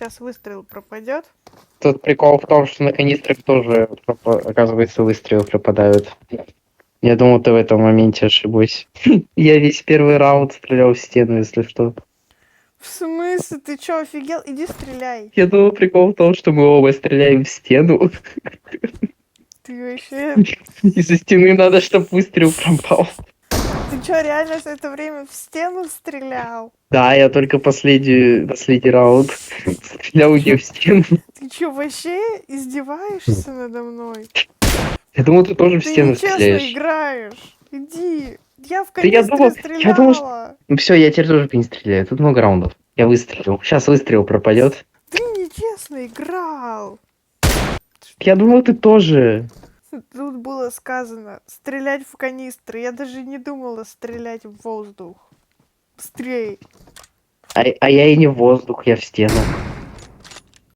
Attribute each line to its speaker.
Speaker 1: Сейчас выстрел пропадет.
Speaker 2: Тут прикол в том, что на канистрах тоже, оказывается, выстрелы пропадают. Я думал, ты в этом моменте ошибусь. Я весь первый раунд стрелял в стену, если что.
Speaker 1: В смысле? Ты чё, офигел? Иди стреляй.
Speaker 2: Я думал, прикол в том, что мы оба стреляем в стену.
Speaker 1: Ты вообще...
Speaker 2: Из-за стены надо, чтобы выстрел пропал.
Speaker 1: Ты чё, реально все это время в стену стрелял?
Speaker 2: Да, я только последний раунд стрелял не в стену.
Speaker 1: Ты чё, вообще издеваешься надо мной?
Speaker 2: Я думал, ты тоже в
Speaker 1: Ты
Speaker 2: стену
Speaker 1: нечестно
Speaker 2: стреляешь.
Speaker 1: играешь. Иди. Я в
Speaker 2: Да я думал,
Speaker 1: канистре
Speaker 2: я думал, что...
Speaker 1: стреляла.
Speaker 2: Ну все, я теперь тоже не стреляю. Тут много раундов. Я выстрелил. Сейчас выстрел пропадет.
Speaker 1: Ты нечестно играл.
Speaker 2: Я думал, ты тоже.
Speaker 1: Тут было сказано стрелять в канистры. Я даже не думала стрелять в воздух. Быстрей.
Speaker 2: А я и не в воздух, я в стену.